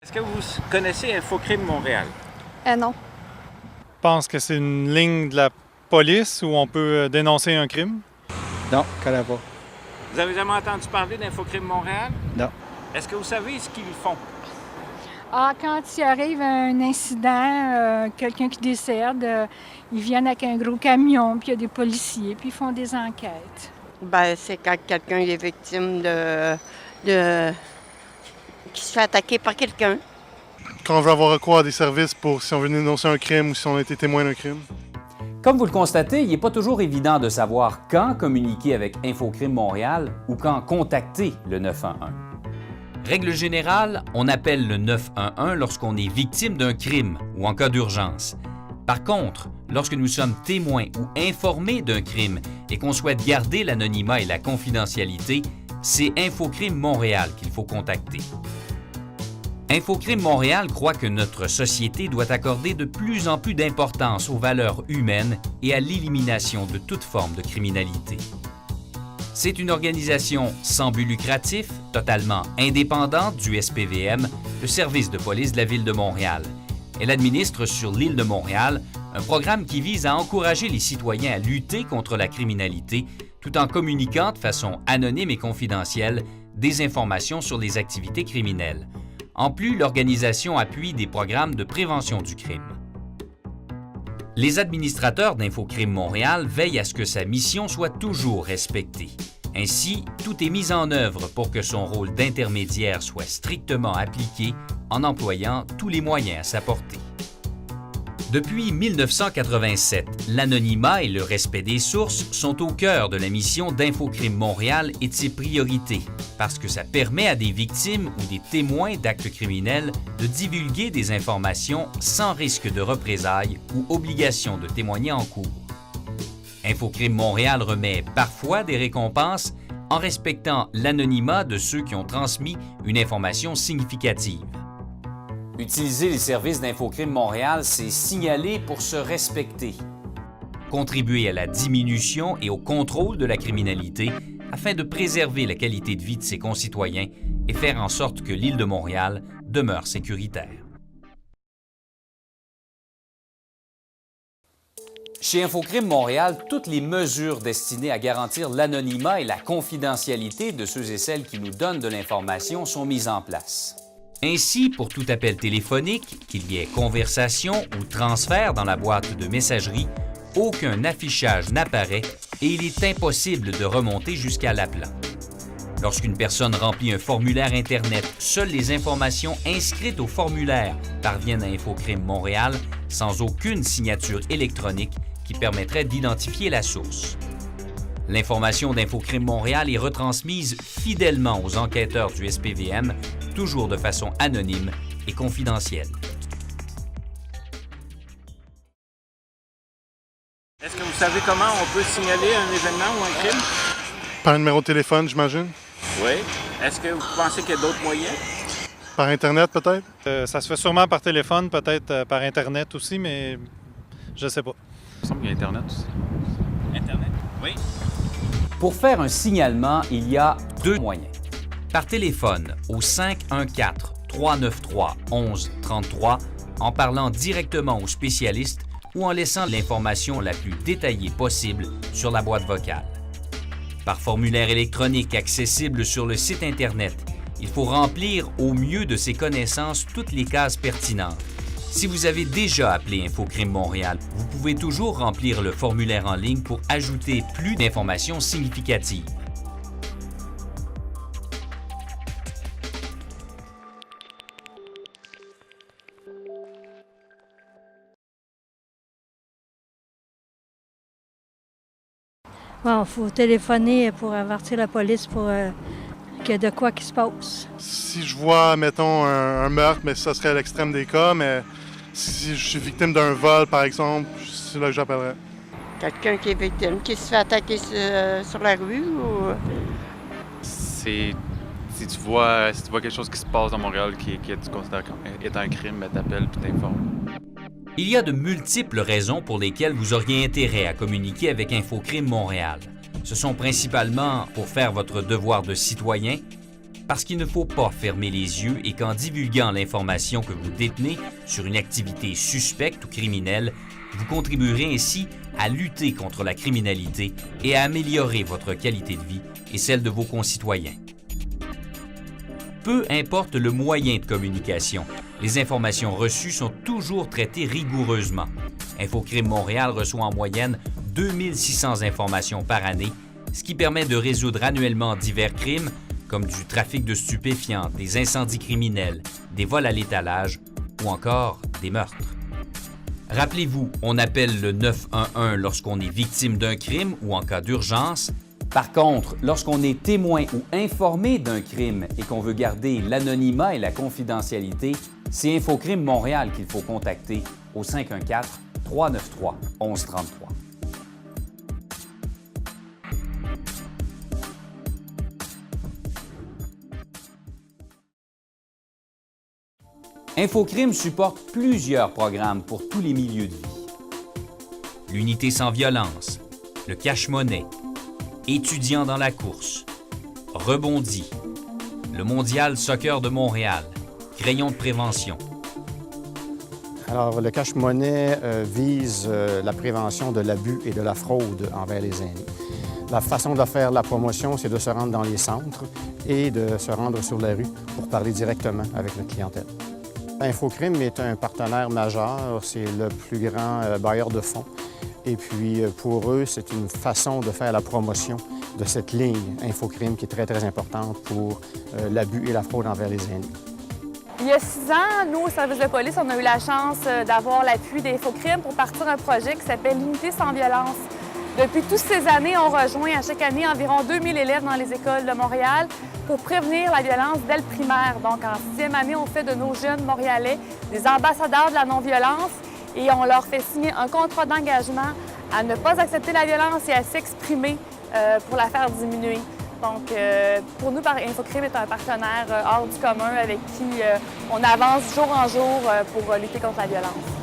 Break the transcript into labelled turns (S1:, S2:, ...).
S1: Est-ce que vous connaissez Infocrime Montréal?
S2: Non.
S3: Je pense que c'est une ligne de la police où on peut dénoncer un crime.
S4: Non, je connais pas.
S1: Vous avez jamais entendu parler d'Infocrime Montréal?
S4: Non.
S1: Est-ce que vous savez ce qu'ils font?
S2: Quand il arrive un incident, quelqu'un qui décède, ils viennent avec un gros camion, puis il y a des policiers, puis ils font des enquêtes.
S5: C'est quand quelqu'un est victime qui se fait attaquer par quelqu'un.
S6: Quand on veut avoir recours à des services pour si on veut dénoncer un crime ou si on a été témoin d'un crime.
S7: Comme vous le constatez, il n'est pas toujours évident de savoir quand communiquer avec Infocrime Montréal ou quand contacter le 911. Règle générale, on appelle le 911 lorsqu'on est victime d'un crime ou en cas d'urgence. Par contre, lorsque nous sommes témoins ou informés d'un crime et qu'on souhaite garder l'anonymat et la confidentialité, c'est Infocrime Montréal qu'il faut contacter. Infocrime Montréal croit que notre société doit accorder de plus en plus d'importance aux valeurs humaines et à l'élimination de toute forme de criminalité. C'est une organisation sans but lucratif, totalement indépendante du SPVM, le service de police de la Ville de Montréal. Elle administre sur l'île de Montréal un programme qui vise à encourager les citoyens à lutter contre la criminalité tout en communiquant de façon anonyme et confidentielle des informations sur les activités criminelles. En plus, l'organisation appuie des programmes de prévention du crime. Les administrateurs d'Infocrime Montréal veillent à ce que sa mission soit toujours respectée. Ainsi, tout est mis en œuvre pour que son rôle d'intermédiaire soit strictement appliqué en employant tous les moyens à sa portée. Depuis 1987, l'anonymat et le respect des sources sont au cœur de la mission d'Infocrime Montréal et de ses priorités, parce que ça permet à des victimes ou des témoins d'actes criminels de divulguer des informations sans risque de représailles ou obligation de témoigner en cours. Infocrime Montréal remet parfois des récompenses en respectant l'anonymat de ceux qui ont transmis une information significative. Utiliser les services d'Infocrime Montréal, c'est signaler pour se respecter. Contribuer à la diminution et au contrôle de la criminalité afin de préserver la qualité de vie de ses concitoyens et faire en sorte que l'île de Montréal demeure sécuritaire. Chez Infocrime Montréal, toutes les mesures destinées à garantir l'anonymat et la confidentialité de ceux et celles qui nous donnent de l'information sont mises en place. Ainsi, pour tout appel téléphonique, qu'il y ait conversation ou transfert dans la boîte de messagerie, aucun affichage n'apparaît et il est impossible de remonter jusqu'à l'appelant. Lorsqu'une personne remplit un formulaire Internet, seules les informations inscrites au formulaire parviennent à Infocrime Montréal sans aucune signature électronique qui permettrait d'identifier la source. L'information d'Infocrime Montréal est retransmise fidèlement aux enquêteurs du SPVM, toujours de façon anonyme et confidentielle.
S1: Est-ce que vous savez comment on peut signaler un événement ou un crime?
S6: Par un numéro de téléphone, j'imagine.
S1: Oui. Est-ce que vous pensez qu'il y a d'autres moyens?
S6: Par Internet, peut-être.
S3: Ça se fait sûrement par téléphone, peut-être par Internet aussi, mais je sais pas.
S8: Il me semble qu'il y a Internet aussi.
S1: Internet? Oui.
S7: Pour faire un signalement, il y a deux moyens. Par téléphone au 514-393-1133 en parlant directement au spécialiste ou en laissant l'information la plus détaillée possible sur la boîte vocale. Par formulaire électronique accessible sur le site Internet, il faut remplir au mieux de ses connaissances toutes les cases pertinentes. Si vous avez déjà appelé Infocrime Montréal, vous pouvez toujours remplir le formulaire en ligne pour ajouter plus d'informations significatives.
S9: Bon, il faut téléphoner pour avertir la police pour qu'il y a de quoi qui se passe.
S6: Si je vois, mettons, un meurtre, mais ça serait à l'extrême des cas, mais si je suis victime d'un vol, par exemple, c'est là que j'appellerais.
S5: Quelqu'un qui est victime, qui se fait attaquer sur la rue ou...
S8: Si tu vois quelque chose qui se passe dans Montréal qui tu considères comme étant un crime, ben t'appelles puis t'informes.
S7: Il y a de multiples raisons pour lesquelles vous auriez intérêt à communiquer avec Infocrime Montréal. Ce sont principalement pour faire votre devoir de citoyen, Parce qu'il ne faut pas fermer les yeux et qu'en divulguant l'information que vous détenez sur une activité suspecte ou criminelle, vous contribuerez ainsi à lutter contre la criminalité et à améliorer votre qualité de vie et celle de vos concitoyens. Peu importe le moyen de communication, les informations reçues sont toujours traitées rigoureusement. Infocrime Montréal reçoit en moyenne 2600 informations par année, ce qui permet de résoudre annuellement divers crimes comme du trafic de stupéfiants, des incendies criminels, des vols à l'étalage ou encore des meurtres. Rappelez-vous, on appelle le 911 lorsqu'on est victime d'un crime ou en cas d'urgence. Par contre, lorsqu'on est témoin ou informé d'un crime et qu'on veut garder l'anonymat et la confidentialité, c'est Infocrime Montréal qu'il faut contacter au 514-393-1133. Infocrime supporte plusieurs programmes pour tous les milieux de vie. L'unité sans violence, le cache-monnaie, étudiants dans la course, Rebondi, le Mondial Soccer de Montréal, Crayon de prévention.
S4: Alors, le cache-monnaie vise la prévention de l'abus et de la fraude envers les aînés. La façon de faire la promotion, c'est de se rendre dans les centres et de se rendre sur la rue pour parler directement avec notre clientèle. Infocrime est un partenaire majeur, c'est le plus grand bailleur de fonds. Et puis, pour eux, c'est une façon de faire la promotion de cette ligne Infocrime qui est très, très importante pour l'abus et la fraude envers les aînés.
S10: Il y a 6 ans, nous, au service de police, on a eu la chance d'avoir l'appui d'Infocrime pour partir un projet qui s'appelle l'Unité sans violence. Depuis toutes ces années, on rejoint à chaque année environ 2000 élèves dans les écoles de Montréal pour prévenir la violence dès le primaire. Donc, en 6e année, on fait de nos jeunes Montréalais des ambassadeurs de la non-violence et on leur fait signer un contrat d'engagement à ne pas accepter la violence et à s'exprimer pour la faire diminuer. Donc, pour nous, Infocrime est un partenaire hors du commun avec qui on avance jour en jour pour lutter contre la violence.